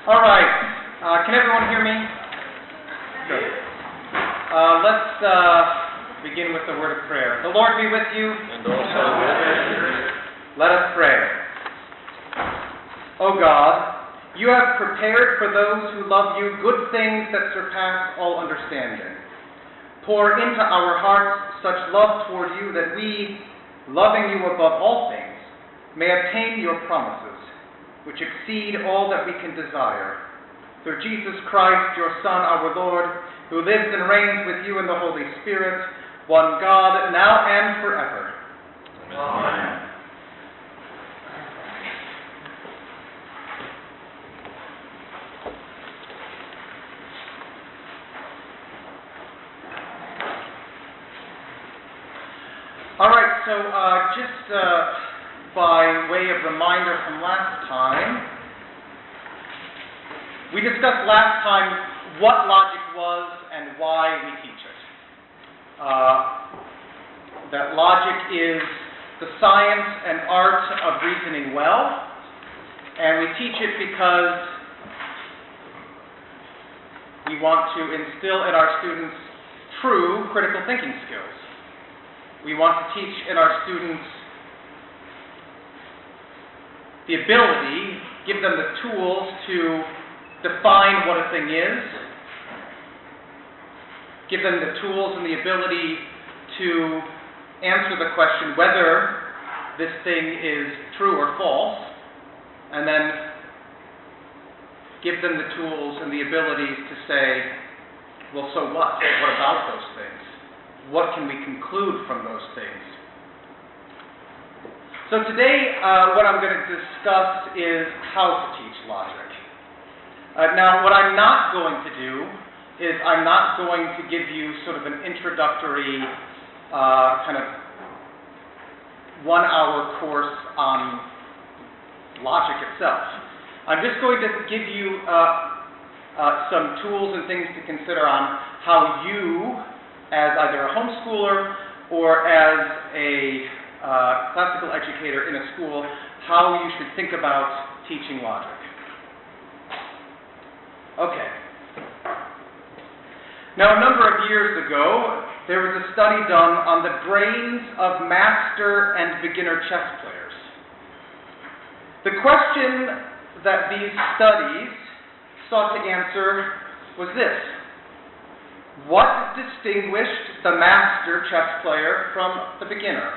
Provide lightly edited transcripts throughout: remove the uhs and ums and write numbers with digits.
All right. Can everyone hear me? Good. Let's begin with the word of prayer. The Lord be with you. And also with you. Let us pray. O God, you have prepared for those who love you good things that surpass all understanding. Pour into our hearts such love toward you that we, loving you above all things, may obtain your promises, which exceed all that we can desire. Through Jesus Christ, your Son, our Lord, who lives and reigns with you in the Holy Spirit, one God, now and forever. Amen. All right, so just by way of reminder from last time, we discussed last time what logic was and why we teach it. That logic is the science and art of reasoning well, and we teach it because we want to instill in our students true critical thinking skills. We want to teach in our students the ability, give them the tools to define what a thing is, give them the tools and the ability to answer the question whether this thing is true or false, and then give them the tools and the abilities to say, well, so what? What about those things? What can we conclude from those things? So today, what I'm going to discuss is how to teach logic. Now, what I'm not going to do is I'm not going to give you sort of an introductory kind of 1-hour course on logic itself. I'm just going to give you some tools and things to consider on how you, as either a homeschooler or as a classical educator in a school, how you should think about teaching logic. Okay. Now, a number of years ago, there was a study done on the brains of master and beginner chess players. The question that these studies sought to answer was this: what distinguished the master chess player from the beginner?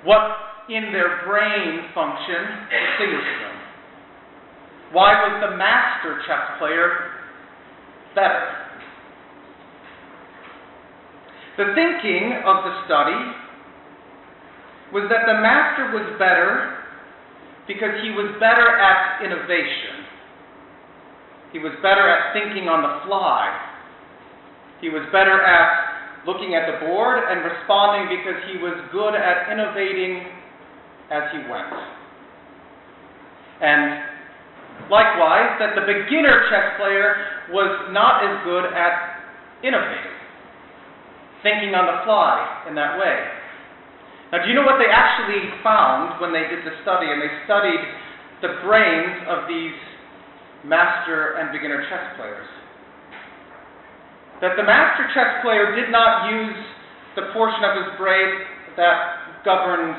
What in their brain function distinguished them? Why was the master chess player better? The thinking of the study was that the master was better because he was better at innovation. He was better at thinking on the fly. He was better at looking at the board and responding because he was good at innovating as he went. And likewise, that the beginner chess player was not as good at innovating, thinking on the fly in that way. Now, do you know what they actually found when they did the study? And they studied the brains of these master and beginner chess players. That the master chess player did not use the portion of his brain that governs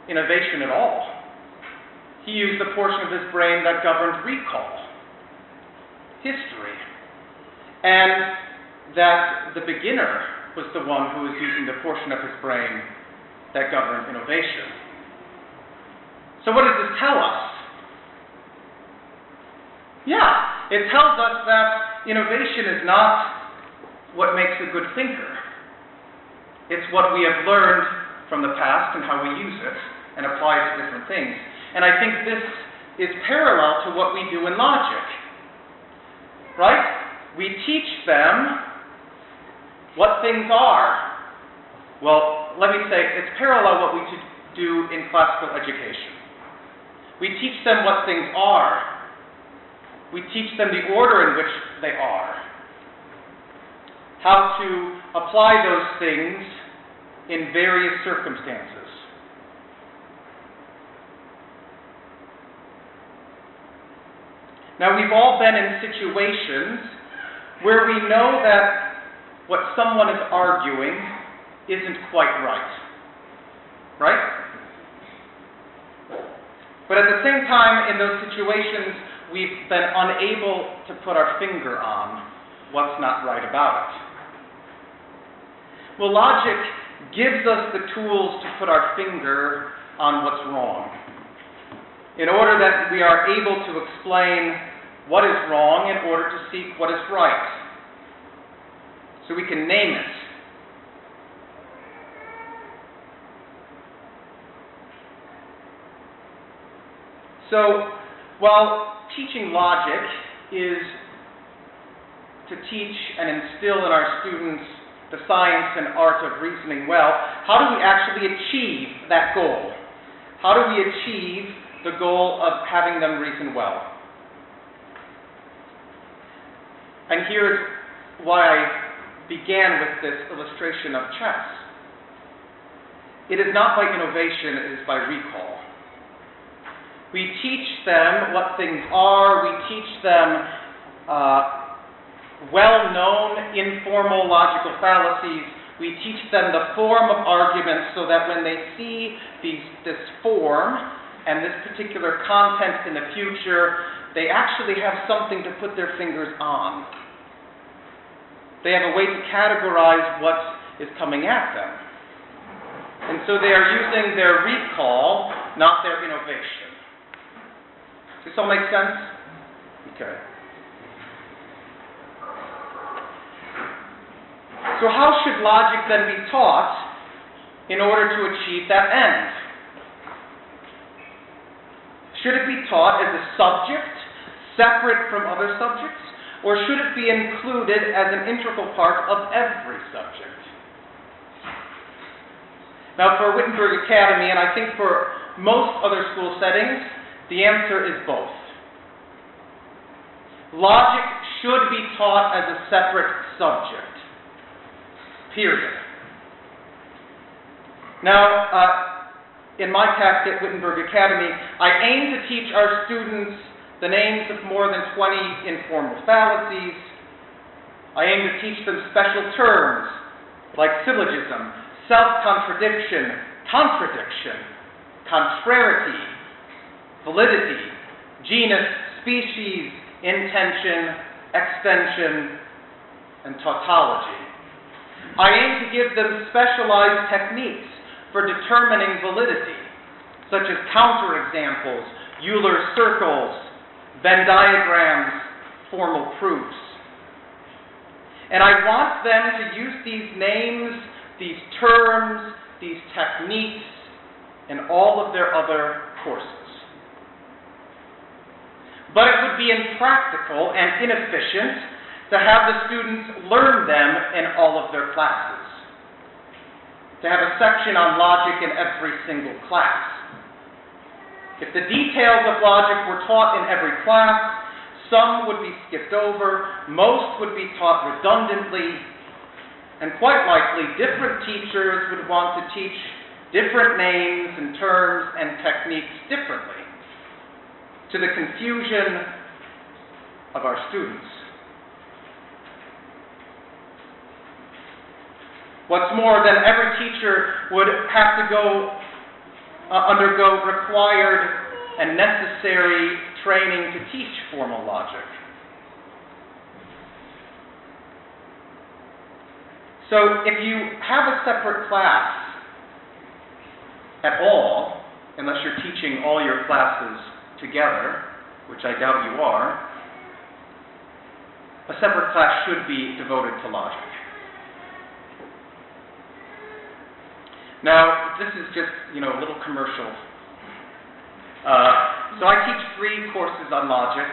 innovation at all. He used the portion of his brain that governed recall, history, and that the beginner was the one who was using the portion of his brain that governed innovation. So what does this tell us? Yeah, it tells us that innovation is not what makes a good thinker. It's what we have learned from the past and how we use it and apply it to different things. And I think this is parallel to what we do in logic. Right? We teach them what things are. Well, let me say, it's parallel what we do in classical education. We teach them what things are. We teach them the order in which they are. How to apply those things in various circumstances. Now, we've all been in situations where we know that what someone is arguing isn't quite right. Right? But at the same time, in those situations, we've been unable to put our finger on what's not right about it. Well, logic gives us the tools to put our finger on what's wrong, in order that we are able to explain what is wrong in order to seek what is right. So we can name it. So, while teaching logic is to teach and instill in our students the science and art of reasoning well, how do we actually achieve that goal? How do we achieve the goal of having them reason well? And here's why I began with this illustration of chess. It is not by innovation, it is by recall. We teach them what things are, we teach them well-known informal logical fallacies, we teach them the form of arguments so that when they see this form and this particular content in the future, they actually have something to put their fingers on. They have a way to categorize what is coming at them. And so they are using their recall, not their innovation. Does this all make sense? Okay. So how should logic then be taught in order to achieve that end? Should it be taught as a subject, separate from other subjects, or should it be included as an integral part of every subject? Now, for Wittenberg Academy, and I think for most other school settings, the answer is both. Logic should be taught as a separate subject. Period. Now, in my task at Wittenberg Academy, I aim to teach our students the names of more than 20 informal fallacies. I aim to teach them special terms like syllogism, self-contradiction, contradiction, contrariety, validity, genus, species, intention, extension, and tautology. I aim to give them specialized techniques for determining validity, such as counterexamples, Euler's circles, Venn diagrams, formal proofs. And I want them to use these names, these terms, these techniques in all of their other courses. But it would be impractical and inefficient to have the students learn them in all of their classes. To have a section on logic in every single class. If the details of logic were taught in every class, some would be skipped over, most would be taught redundantly, and quite likely different teachers would want to teach different names and terms and techniques differently, to the confusion of our students. What's more, then every teacher would have to undergo required and necessary training to teach formal logic. So if you have a separate class at all, unless you're teaching all your classes together, which I doubt you are, a separate class should be devoted to logic. Now, this is just, a little commercial. So I teach 3 courses on logic.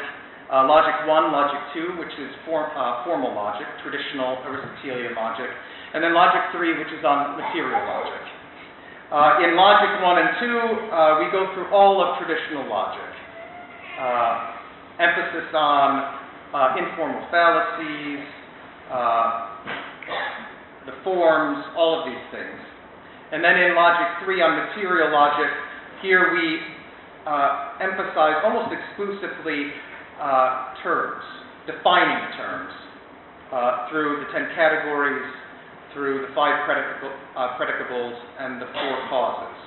Logic 1, Logic 2, which is formal logic, traditional Aristotelian logic. And then Logic 3, which is on material logic. In Logic 1 and 2, we go through all of traditional logic. Emphasis on informal fallacies, the forms, all of these things. And then in Logic 3 on material logic, here we emphasize almost exclusively terms, defining terms, through the 10 categories, through the 5 predicables, and the 4 causes.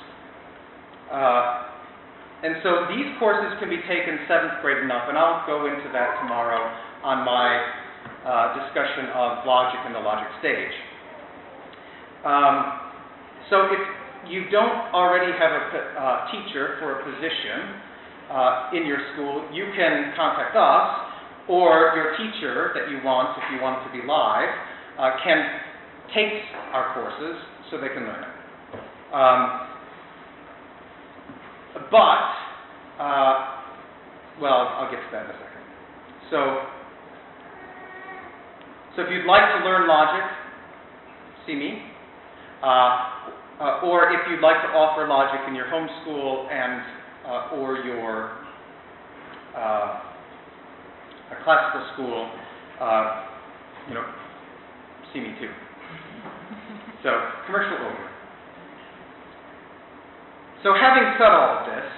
And so these courses can be taken 7th grade and up, and I'll go into that tomorrow on my discussion of logic and the logic stage. So if you don't already have a teacher for a position in your school, you can contact us, or your teacher that you want, if you want it to be live, can take our courses so they can learn it. Well, I'll get to that in a second. So if you'd like to learn logic, see me. Or if you'd like to offer logic in your home school and or your a classical school, see me too. So, commercial over. So having said all of this,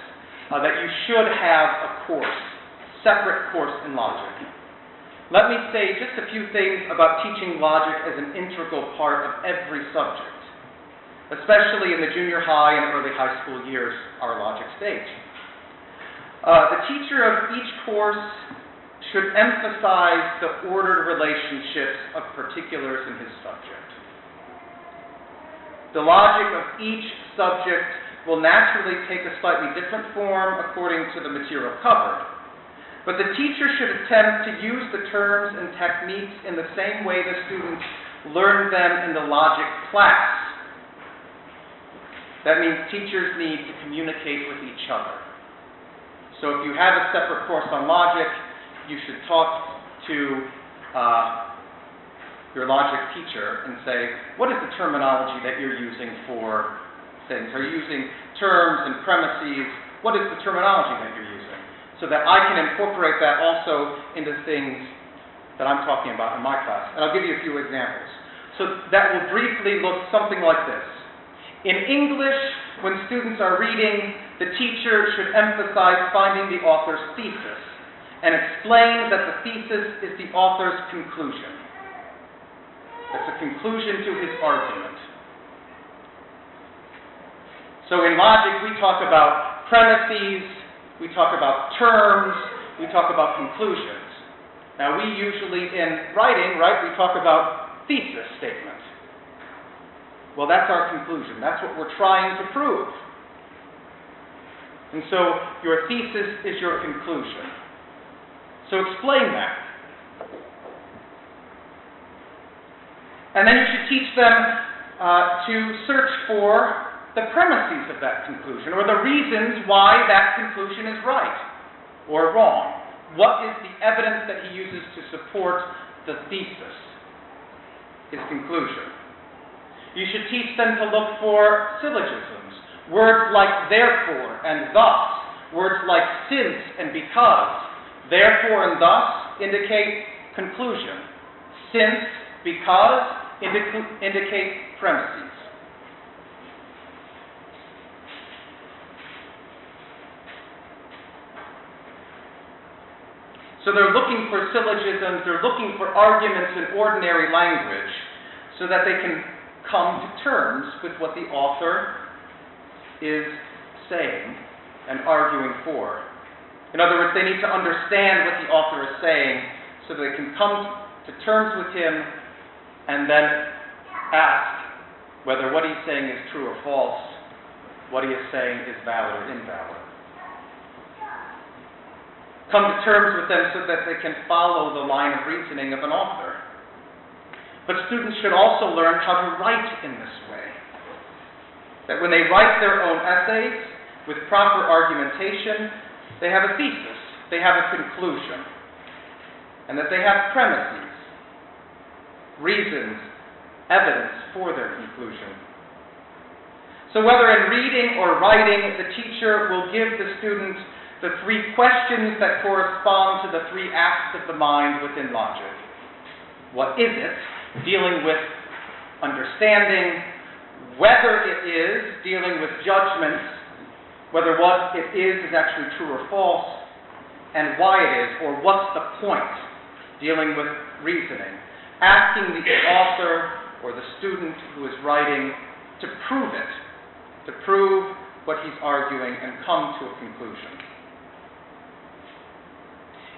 that you should have a course, separate course in logic, let me say just a few things about teaching logic as an integral part of every subject, especially in the junior high and early high school years, our logic stage. The teacher of each course should emphasize the ordered relationships of particulars in his subject. The logic of each subject will naturally take a slightly different form according to the material covered, but the teacher should attempt to use the terms and techniques in the same way the students learn them in the logic class. That means teachers need to communicate with each other. So if you have a separate course on logic, you should talk to your logic teacher and say, what is the terminology that you're using for things? Are you using terms and premises? What is the terminology that you're using? So that I can incorporate that also into things that I'm talking about in my class. And I'll give you a few examples. So that will briefly look something like this. In English, when students are reading, the teacher should emphasize finding the author's thesis and explain that the thesis is the author's conclusion. It's a conclusion to his argument. So in logic, we talk about premises, we talk about terms, we talk about conclusions. Now we usually, in writing, right, we talk about thesis statement. Well, that's our conclusion. That's what we're trying to prove. And so your thesis is your conclusion. So explain that. And then you should teach them to search for the premises of that conclusion, or the reasons why that conclusion is right or wrong. What is the evidence that he uses to support the thesis, his conclusion? You should teach them to look for syllogisms, words like therefore and thus, words like since and because. Therefore and thus indicate conclusion. Since, because indicate premises. So they're looking for syllogisms, they're looking for arguments in ordinary language so that they can come to terms with what the author is saying and arguing for. In other words, they need to understand what the author is saying so they can come to terms with him and then ask whether what he's saying is true or false, what he is saying is valid or invalid. Come to terms with them so that they can follow the line of reasoning of an author. But students should also learn how to write in this way. That when they write their own essays with proper argumentation, they have a thesis, they have a conclusion, and that they have premises, reasons, evidence for their conclusion. So whether in reading or writing, the teacher will give the student the 3 questions that correspond to the 3 acts of the mind within logic. What is it? Dealing with understanding. Whether it is, dealing with judgments, whether what it is actually true or false. and why it is, or what's the point, dealing with reasoning, asking the author or the student who is writing to prove it, to prove what he's arguing and come to a conclusion.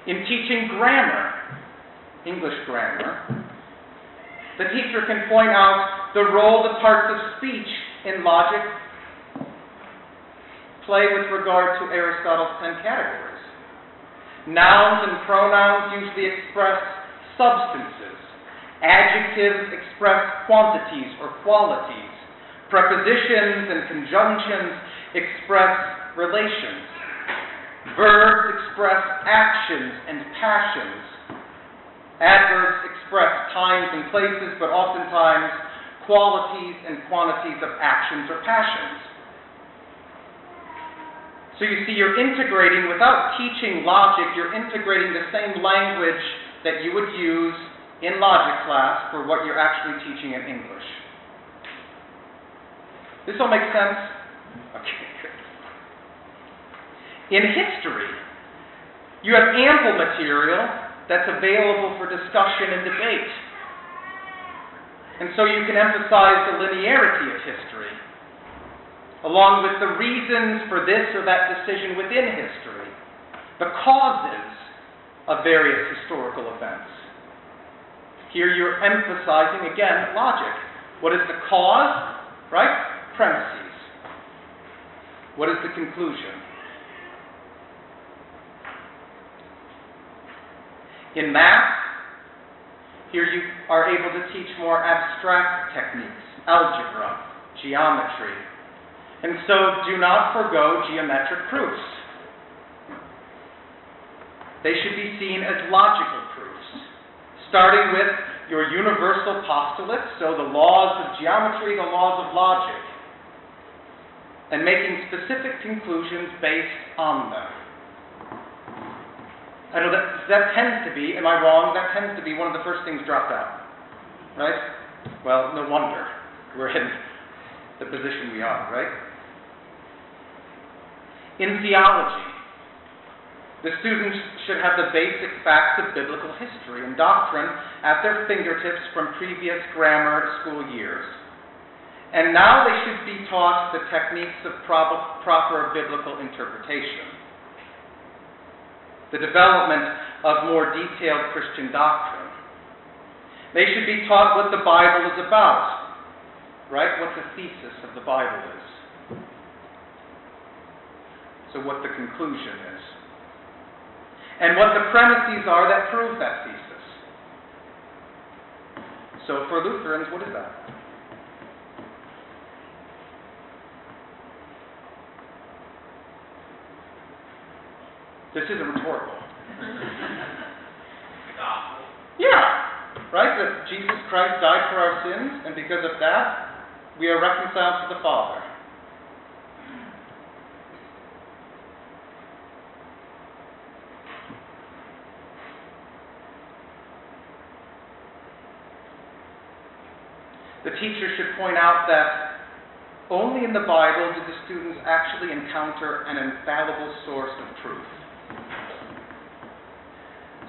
In teaching grammar, English grammar, the teacher can point out the role the parts of speech in logic play with regard to Aristotle's 10 categories. Nouns and pronouns usually express substances. Adjectives express quantities or qualities. Prepositions and conjunctions express relations. Verbs express actions and passions. Adverbs express times and places, but oftentimes qualities and quantities of actions or passions. So you see, you're integrating, without teaching logic, you're integrating the same language that you would use in logic class for what you're actually teaching in English. This all makes sense? Okay, good. In history, you have ample material that's available for discussion and debate. And so you can emphasize the linearity of history, along with the reasons for this or that decision within history, the causes of various historical events. Here you're emphasizing, again, logic. What is the cause? Right? Premises. What is the conclusion? In math, here you are able to teach more abstract techniques, algebra, geometry, and so do not forego geometric proofs. They should be seen as logical proofs, starting with your universal postulates, so the laws of geometry, the laws of logic, and making specific conclusions based on them. I know that tends to be, am I wrong? That tends to be one of the first things dropped out, right? Well, no wonder we're in the position we are, right? In theology, the students should have the basic facts of biblical history and doctrine at their fingertips from previous grammar school years. And now they should be taught the techniques of proper biblical interpretation, the development of more detailed Christian doctrine. They should be taught what the Bible is about, right? What the thesis of the Bible is. So what the conclusion is. And what the premises are that prove that thesis. So for Lutherans, what is that? This isn't rhetorical. The gospel. Yeah, right? That Jesus Christ died for our sins, and because of that, we are reconciled to the Father. The teacher should point out that only in the Bible do the students actually encounter an infallible source of truth.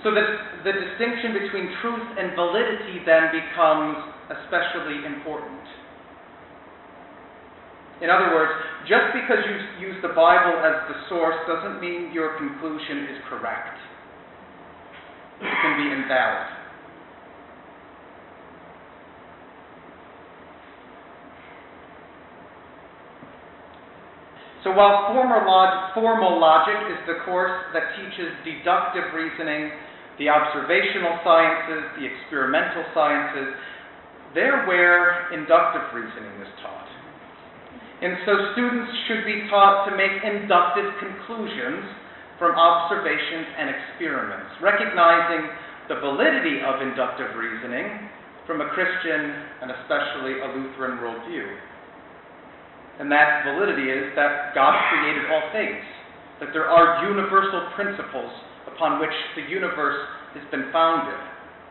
So that the distinction between truth and validity then becomes especially important. In other words, just because you use the Bible as the source doesn't mean your conclusion is correct. It can be invalid. So while formal logic is the course that teaches deductive reasoning, the observational sciences, the experimental sciences, they're where inductive reasoning is taught. And so students should be taught to make inductive conclusions from observations and experiments, recognizing the validity of inductive reasoning from a Christian and especially a Lutheran worldview. And that validity is that God created all things, that there are universal principles upon which the universe has been founded.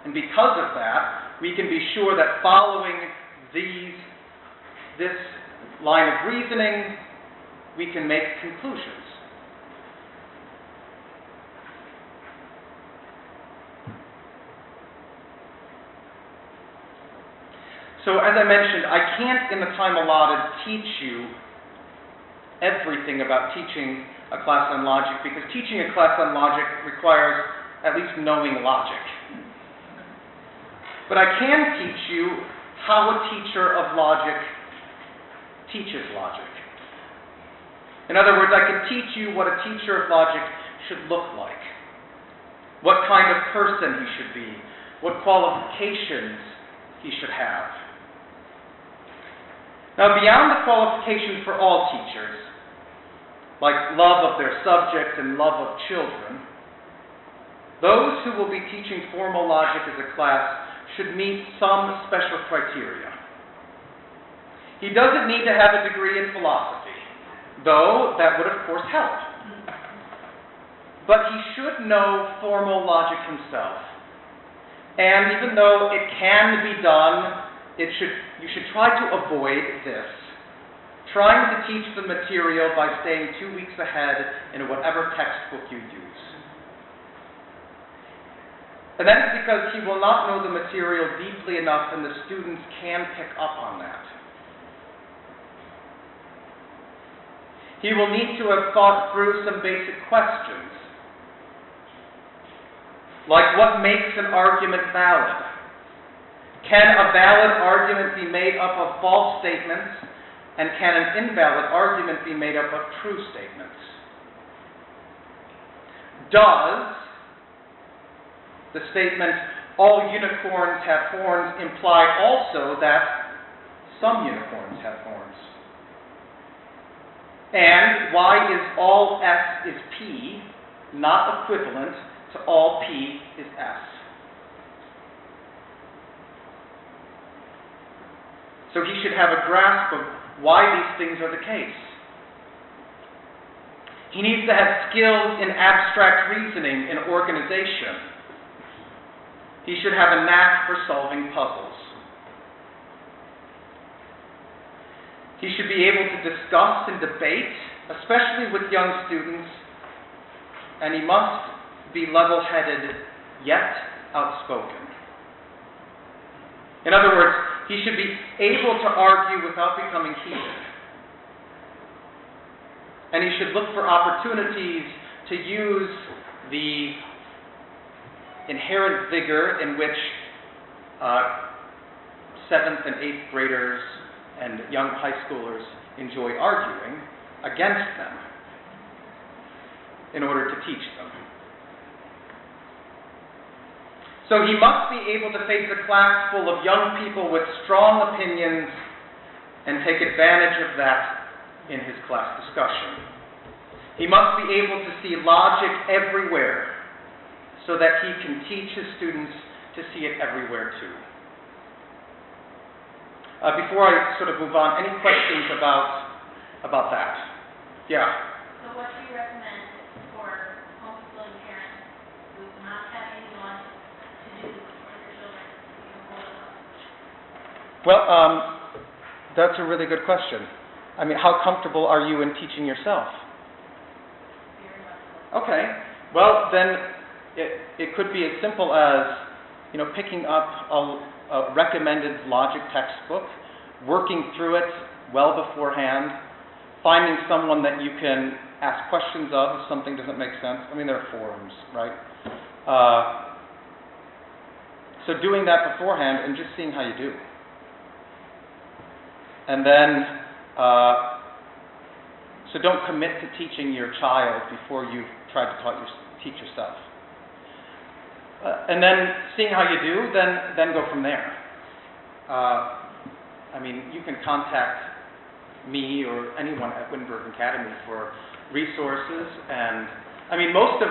And because of that, we can be sure that following this line of reasoning, we can make conclusions. So as I mentioned, I can't, in the time allotted, teach you everything about teaching a class on logic, because teaching a class on logic requires at least knowing logic. But I can teach you how a teacher of logic teaches logic. In other words, I can teach you what a teacher of logic should look like, what kind of person he should be, what qualifications he should have. Now, beyond the qualifications for all teachers, like love of their subject and love of children, those who will be teaching formal logic as a class should meet some special criteria. He doesn't need to have a degree in philosophy, though that would of course help. But he should know formal logic himself. And even though it can be done, you should try to avoid this, trying to teach the material by staying 2 weeks ahead in whatever textbook you use. And that is because he will not know the material deeply enough, and the students can pick up on that. He will need to have thought through some basic questions, like what makes an argument valid? Can a valid argument be made up of false statements, and can an invalid argument be made up of true statements? Does the statement, all unicorns have horns, imply also that some unicorns have horns? And why is all S is P not equivalent to all P is S? So he should have a grasp of why these things are the case. He needs to have skills in abstract reasoning and organization. He should have a knack for solving puzzles. He should be able to discuss and debate, especially with young students, and he must be level-headed yet outspoken. In other words, he should be able to argue without becoming heated. And he should look for opportunities to use the inherent vigor in which 7th and 8th graders and young high schoolers enjoy arguing against them in order to teach them. So he must be able to face a class full of young people with strong opinions and take advantage of that in his class discussion. He must be able to see logic everywhere so that he can teach his students to see it everywhere too. Before I sort of move on, any questions about that? Yeah? So what do you recommend for homeschooling parents who do not have any logic to do for their children to become old enough? Well, that's a really good question. I mean, how comfortable are you in teaching yourself? Very much so. Okay. Well, then it could be as simple as, picking up a recommended logic textbook, working through it well beforehand, finding someone that you can ask questions of if something doesn't make sense. I mean, there are forums, right? So doing that beforehand and just seeing how you do. And then, so don't commit to teaching your child before you've tried to teach yourself. And then seeing how you do, then go from there. I mean, you can contact me or anyone at Wittenberg Academy for resources, and I mean most of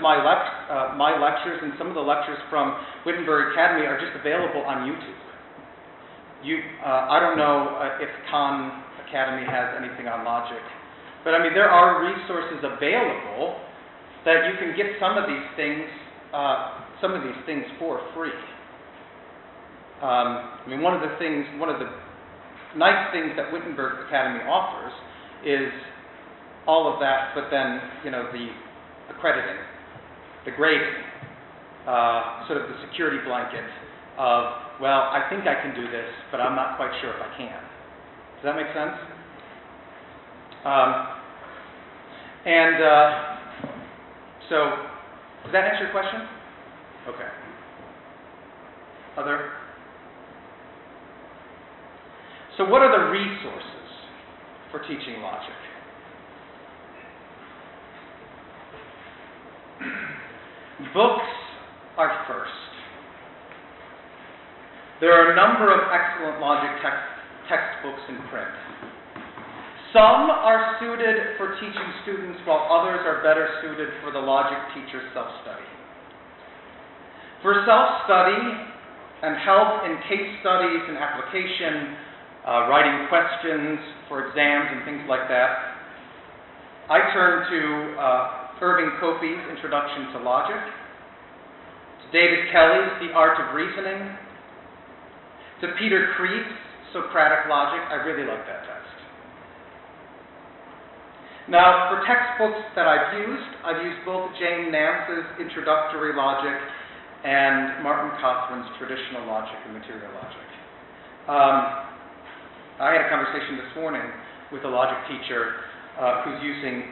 my lectures and some of the lectures from Wittenberg Academy are just available on YouTube. I don't know if Khan Academy has anything on logic, but I mean there are resources available that you can get some of these things for free. I mean, one of the nice things that Wittenberg Academy offers is all of that, but then the accrediting, the grading, sort of the security blanket of, well, I think I can do this, but I'm not quite sure if I can. Does that make sense? So, does that answer your question? Okay. Other? So what are the resources for teaching logic? Books are first. There are a number of excellent logic textbooks in print. Some are suited for teaching students, while others are better suited for the logic teacher's self-study. For self-study and help in case studies and application, writing questions for exams and things like that, I turn to Irving Copey's Introduction to Logic, to David Kelly's The Art of Reasoning, to Peter Kreeft's Socratic Logic. I really like that text. Now, for textbooks that I've used both Jane Nance's Introductory Logic and Martin Cothran's Traditional Logic and Material Logic. I had a conversation this morning with a logic teacher who's using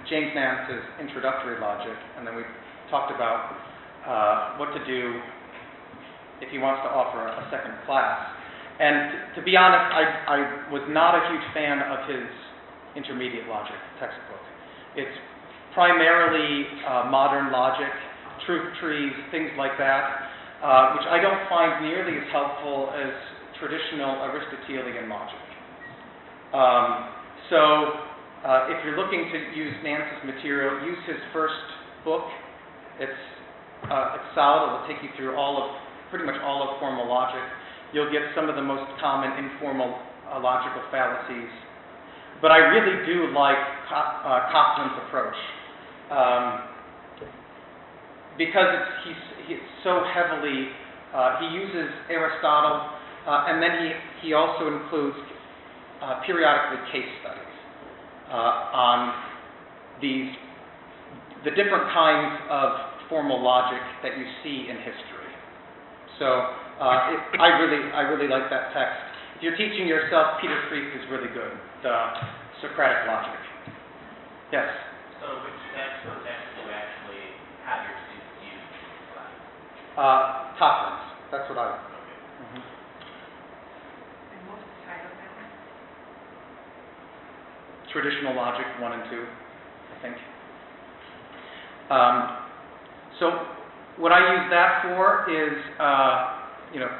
James Nance's Introductory Logic, and then we talked about what to do if he wants to offer a second class. And to be honest, I was not a huge fan of his intermediate logic textbook. It's primarily modern logic, truth trees, things like that, which I don't find nearly as helpful as traditional Aristotelian logic. If you're looking to use Nance's material, use his first book. It's solid. It will take you through pretty much all of formal logic. You'll get some of the most common informal logical fallacies. But I really do like Cothran's approach because he's so heavily, he uses Aristotle, and then he also includes periodically case studies on the different kinds of formal logic that you see in history. So I really like that text. If you're teaching yourself, Peter Kreeft is really good. The Socratic Logic. Yes? So which text or texts do you actually have your students use in class? Cothran's. That's what I... Okay. And what's the title of that one? Traditional Logic 1 and 2, I think. So what I use that for is,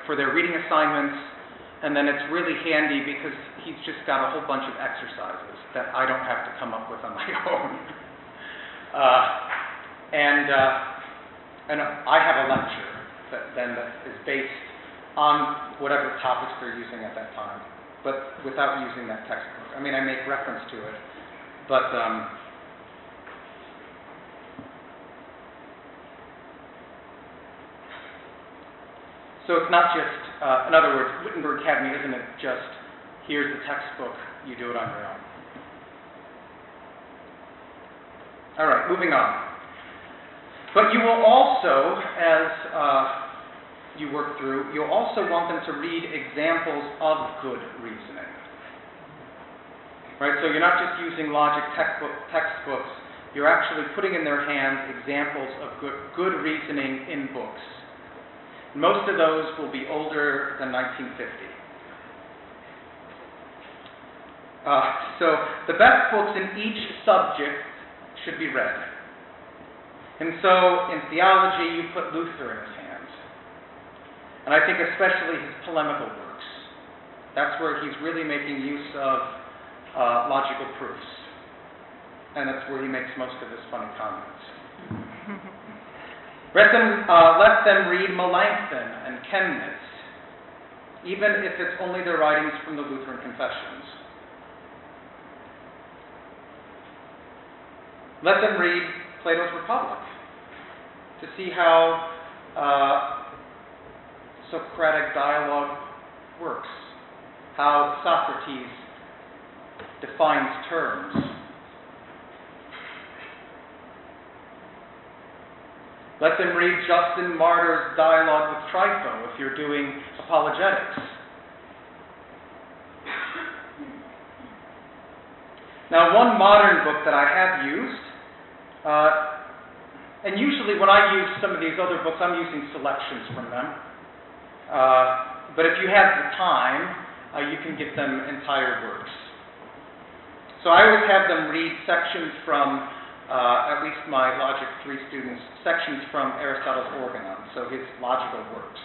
for their reading assignments, and then it's really handy because he's just got a whole bunch of exercises that I don't have to come up with on my own. And I have a lecture that is based on whatever topics they're using at that time, but without using that textbook. I mean, I make reference to it, but so it's not just, in other words, Wittenberg Academy isn't it just, here's the textbook, you do it on your own. All right, moving on. But you will also, as you work through, you'll also want them to read examples of good reasoning. Right, so you're not just using logic textbooks, you're actually putting in their hands examples of good reasoning in books. Most of those will be older than 1950. So the best books in each subject should be read. And so in theology, you put Luther in his hands. And I think especially his polemical works. That's where he's really making use of logical proofs. And that's where he makes most of his funny comments. Let them read Melanchthon and Chemnitz, even if it's only their writings from the Lutheran confessions. Let them read Plato's Republic to see how Socratic dialogue works, how Socrates defines terms. Let them read Justin Martyr's Dialogue with Trypho if you're doing apologetics. Now, one modern book that I have used, and usually when I use some of these other books, I'm using selections from them. But if you have the time, you can give them entire works. So I always have them read sections from, at least my Logic 3 students, sections from Aristotle's Organon, so his logical works.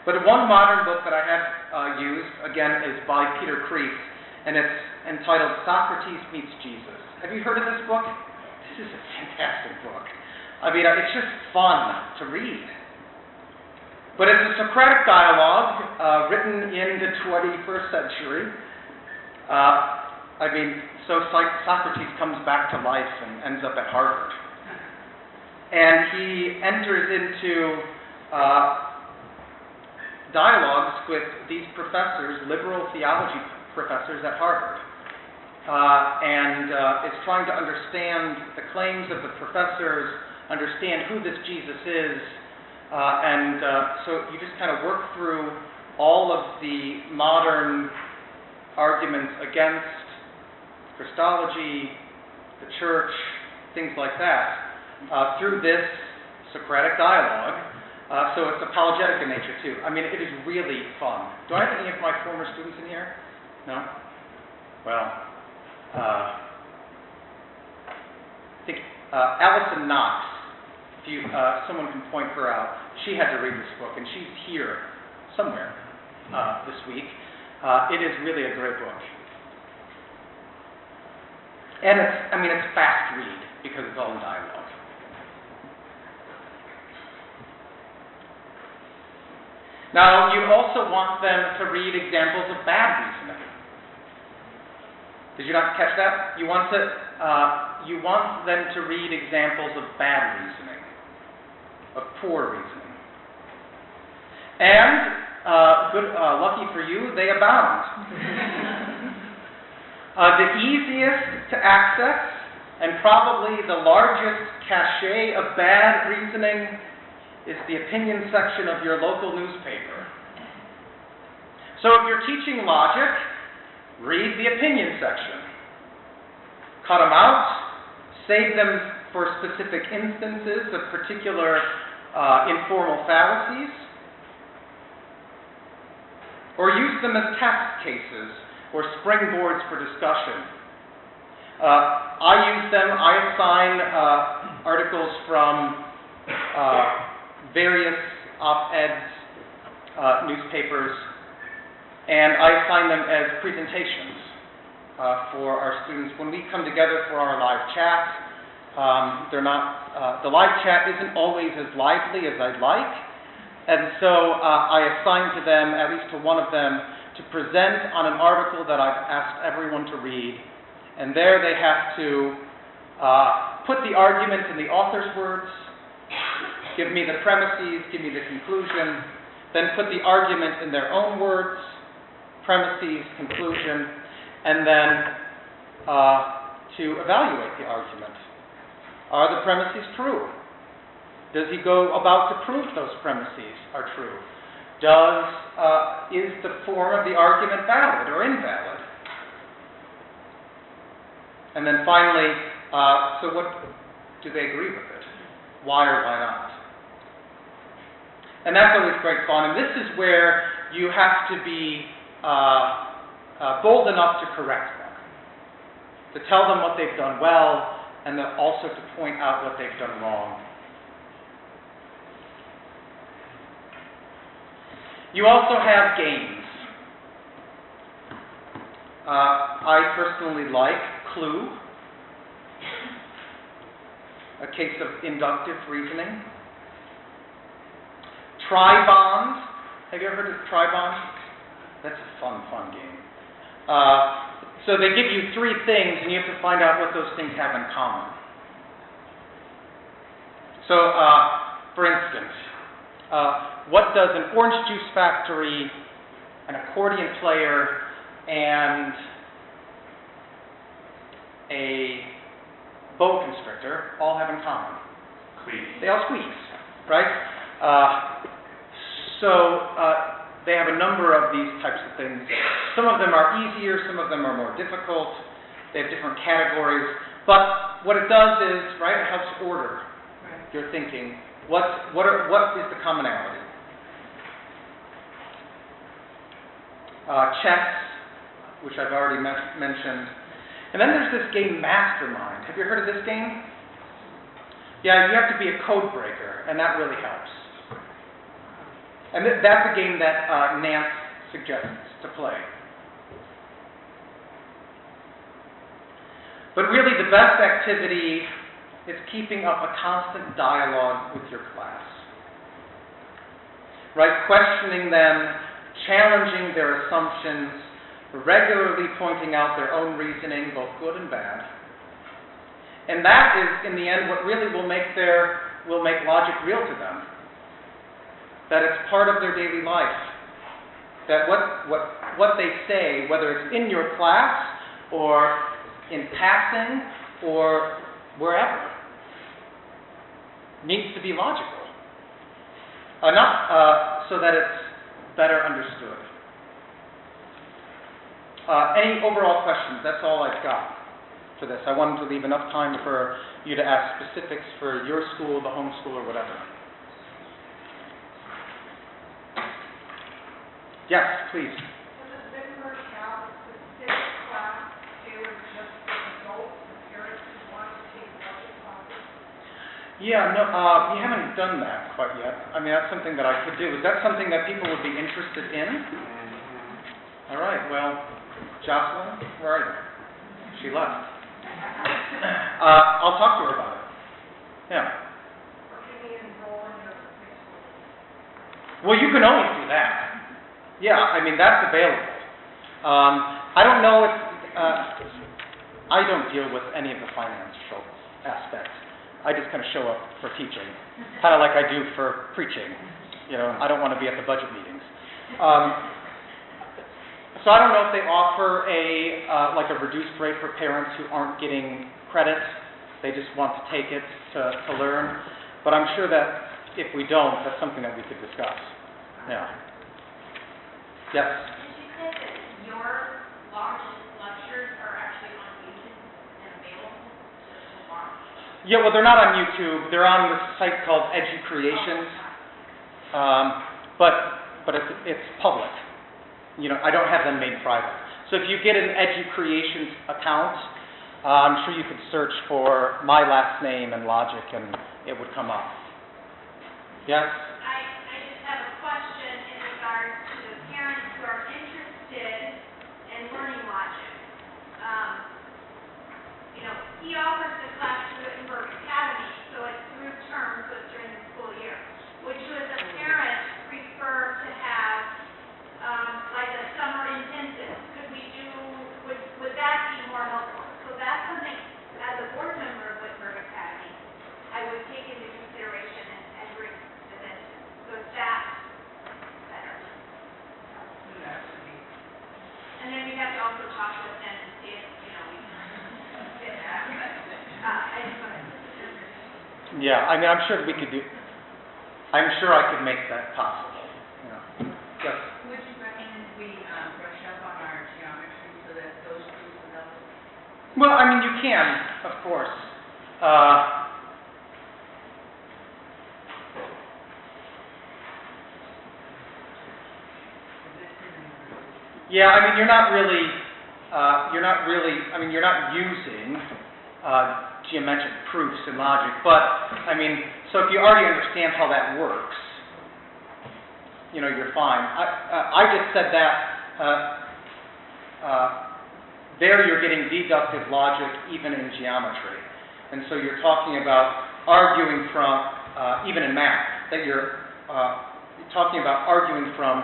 But one modern book that I have used, again, is by Peter Kreeft, and it's entitled Socrates Meets Jesus. Have you heard of this book? This is a fantastic book. I mean, it's just fun to read. But it's a Socratic dialogue written in the 21st century. So Socrates comes back to life and ends up at Harvard. And he enters into dialogues with these professors, liberal theology professors at Harvard. And is trying to understand the claims of the professors, understand who this Jesus is, so you just kind of work through all of the modern arguments against Christology, the church, things like that, through this Socratic dialogue. So it's apologetic in nature too. I mean, it is really fun. Do I have any of my former students in here? No? Well, I think Allison Knox, if someone can point her out, she had to read this book, and she's here somewhere this week. It is really a great book. And it's fast read because it's all in dialogue. Now, you also want them to read examples of bad reasoning. Did you not catch that? You want them to read examples of bad reasoning, of poor reasoning. And, lucky for you, they abound. The easiest to access and probably the largest cachet of bad reasoning is the opinion section of your local newspaper. So if you're teaching logic, read the opinion section. Cut them out, save them for specific instances of particular informal fallacies, or use them as test cases or springboards for discussion. I use them, I assign articles from various op-eds, newspapers, and I assign them as presentations for our students. When we come together for our live chat, the live chat isn't always as lively as I'd like, and so I assign to them, at least to one of them, to present on an article that I've asked everyone to read, and there they have to put the argument in the author's words, give me the premises, give me the conclusion, then put the argument in their own words, premises, conclusion, and then to evaluate the argument. Are the premises true? Does he go about to prove those premises are true? Is the form of the argument valid or invalid? And then finally, so what do they agree with it? Why or why not? And that's always great fun. And this is where you have to be bold enough to correct them, to tell them what they've done well, and then also to point out what they've done wrong. You also have games. I personally like Clue, a case of inductive reasoning. Tri-bond. Have you ever heard of tri-bond? That's a fun game. So they give you three things, and you have to find out what those things have in common. So, for instance, what does an orange juice factory, an accordion player, and a boa constrictor all have in common? Please. They all squeeze, right? They have a number of these types of things. Some of them are easier, some of them are more difficult. They have different categories. But what it does is, right, it helps order your thinking. What is the commonality? Chess, which I've already mentioned. And then there's this game Mastermind. Have you heard of this game? Yeah, you have to be a code breaker, and that really helps. And that's a game that Nance suggests to play. But really the best activity is keeping up a constant dialogue with your class. Right? Questioning them, challenging their assumptions, regularly pointing out their own reasoning, both good and bad. And that is, in the end, what really will make logic real to them. That it's part of their daily life. That what they say, whether it's in your class or in passing or wherever, needs to be logical. Not so that it's better understood. Any overall questions? That's all I've got for this. I wanted to leave enough time for you to ask specifics for your school, the home school, or whatever. Yes, please. Does it Wittenberg have a specific class tailored just for adults and parents who want to take logic classes? Yeah, no, we haven't done that quite yet. I mean, that's something that I could do. Is that something that people would be interested in? All right, well, Jocelyn, where are you? She left. I'll talk to her about it. Yeah. Or can we enroll in your high school? Well, you can always do that. Yeah, I mean, that's available. I don't know if, I don't deal with any of the financial aspects. I just kind of show up for teaching, kind of like I do for preaching. You know, I don't want to be at the budget meetings. So I don't know if they offer like a reduced rate for parents who aren't getting credit. They just want to take it to learn. But I'm sure that if we don't, that's something that we could discuss. Yeah. Yes? Did you say that your largest lectures are actually on YouTube and available to watch? Yeah, well, they're not on YouTube. They're on this site called EduCreations. But it's public. You know, I don't have them made private. So if you get an EduCreations account, I'm sure you could search for my last name and logic, and it would come up. Yes? I just have a question in regards to the parents who are interested in learning logic. He offers the class through Wittenberg Academy, so it's through term, so it's during the school year. Would you, as a parent, prefer to have like a summer intensive? Would that be more helpful? So that's something, as a board member of Wittenberg Academy, I would take into consideration and bring to this. So is that better? And then we have to also talk with them and see if, we can fit that. But I just wanted to. Yeah, I mean, I'm sure we could do. I'm sure I could make that possible. Yeah. Yes. Would you recommend we brush up on our geometry so that those groups will help us? Well, I mean, you can, of course. Yeah, I mean, you're not using geometric proofs in logic, but, I mean, so if you already understand how that works, you're fine. I just said that there you're getting deductive logic even in geometry. And so you're talking about arguing from, even in math, that you're talking about arguing from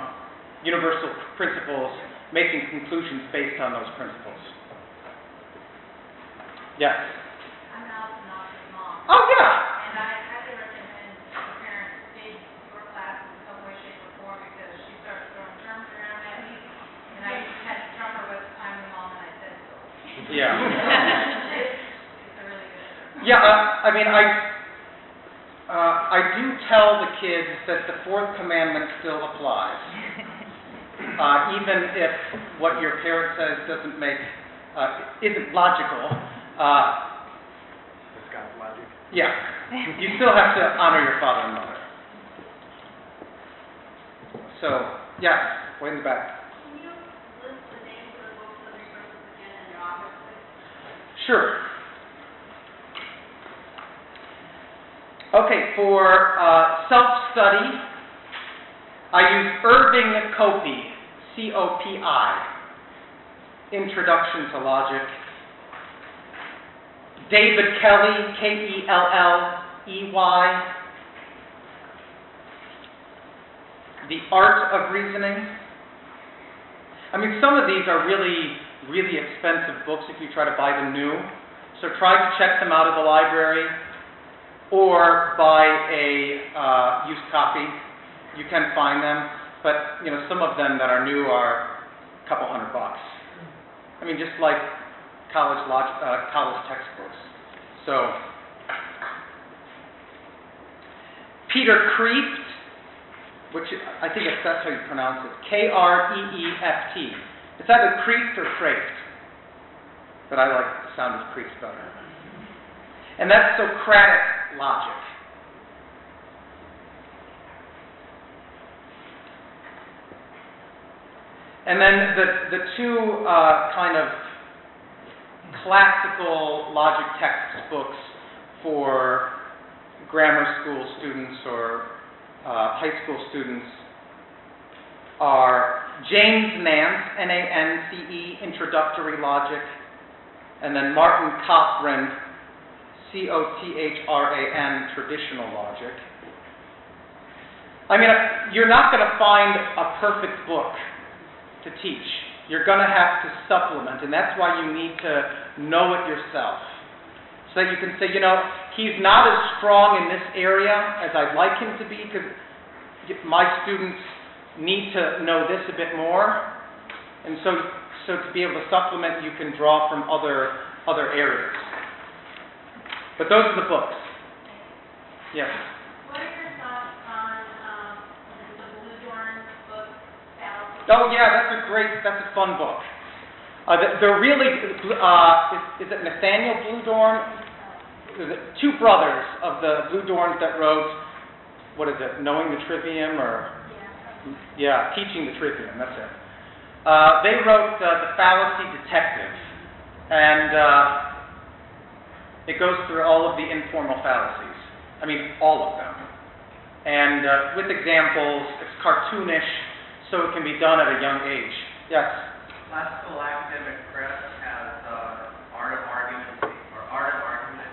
universal principles, making conclusions based on those principles. Yes? I'm Al's mom. Oh, yeah! And I highly recommend the parents take your class in some way, shape, or form because she starts throwing terms around at me. And I just had to drum her with I'm the mom and I said so. Yeah. Yeah, I mean, I do tell the kids that the fourth commandment still applies. Even if what your parent says isn't logical. It's got logic. Yeah, you still have to honor your father and mother. So, yeah, way in the back. Can you list the names of the books and resources again in your office, please? Sure. Okay, for self-study, I use Irving Copey, C-O-P-I, Introduction to Logic. David Kelly, K-E-L-L-E-Y, The Art of Reasoning. I mean, some of these are really, really expensive books if you try to buy them new. So try to check them out of the library or buy a used copy. You can find them, but you know, some of them that are new are a couple $100. I mean, just like college textbooks. So, Peter Kreeft, which I think that's how you pronounce it, K-R-E-E-F-T. It's either Kreeft or Kreeft, but I like the sound of Kreeft better. And that's Socratic logic. And then the two kind of classical logic textbooks for grammar school students or high school students are James Nance, N-A-N-C-E, Introductory Logic, and then Martin Cothran, C-O-T-H-R-A-N, Traditional Logic. I mean, you're not going to find a perfect book to teach. You're going to have to supplement, and that's why you need to know it yourself. So that you can say, you know, he's not as strong in this area as I'd like him to be, because my students need to know this a bit more. And so to be able to supplement, you can draw from other areas. But those are the books. Yes? What are your thoughts on the Lutheran book, Fallacy? Oh yeah, that's a fun book. They're really, is it Nathaniel Bluedorn? Two brothers of the Bluedorns that wrote, what is it, Knowing the Trivium, or? Yeah, Teaching the Trivium, that's it. They wrote The Fallacy Detective, and it goes through all of the informal fallacies. I mean, all of them. And with examples, it's cartoonish, so it can be done at a young age. Yes? Classical Academic Press has Art of Argument, or Art of Argument.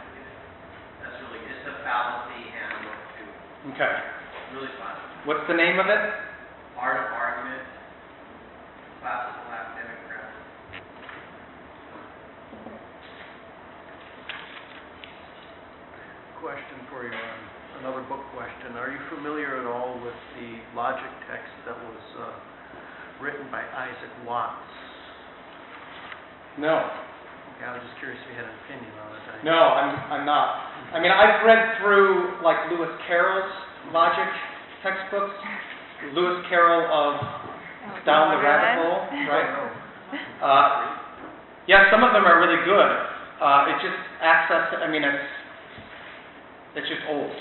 That's really, it's a fallacy handbook too. Okay. Really fun. What's the name of it? Art of Argument, Classical Academic Press. Question for you, another book question. Are you familiar at all with the logic text that was written by Isaac Watts? No. Okay, I was just curious if you had an opinion on it. No, I'm not. I mean, I've read through, like, Lewis Carroll's logic textbooks. Lewis Carroll of Down the Rabbit Hole, right? Yeah, some of them are really good. It just it's just old.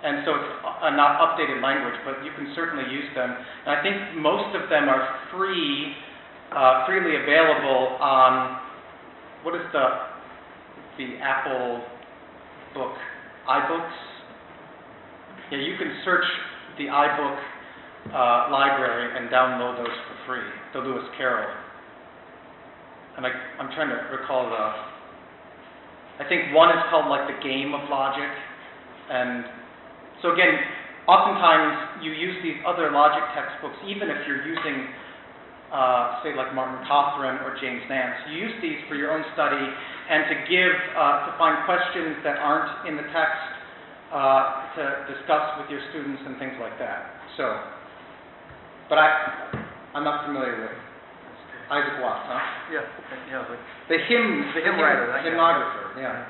And so it's not updated language, but you can certainly use them. And I think most of them are freely available on, what is the Apple book, iBooks? Yeah, you can search the iBook library and download those for free, the Lewis Carroll. And I'm trying to recall I think one is called like The Game of Logic. And so again, oftentimes you use these other logic textbooks, even if you're using, say like Martin Cothran or James Nance. You use these for your own study and to find questions that aren't in the text, to discuss with your students and things like that. So, but I'm not familiar with Isaac Watts, huh? Yeah. The hymn writer, the hymnographer, yeah.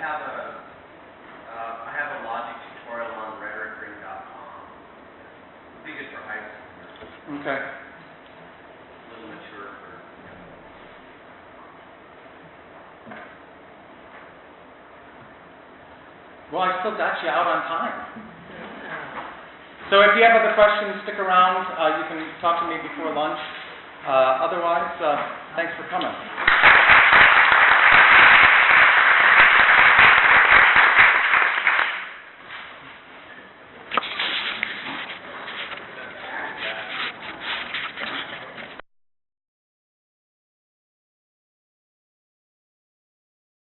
I have a logic tutorial on rhetoricring.com. It'd be good for high school. Okay. A little mature for. Well, I still got you out on time. So if you have other questions, stick around. You can talk to me before lunch. Otherwise, thanks for coming.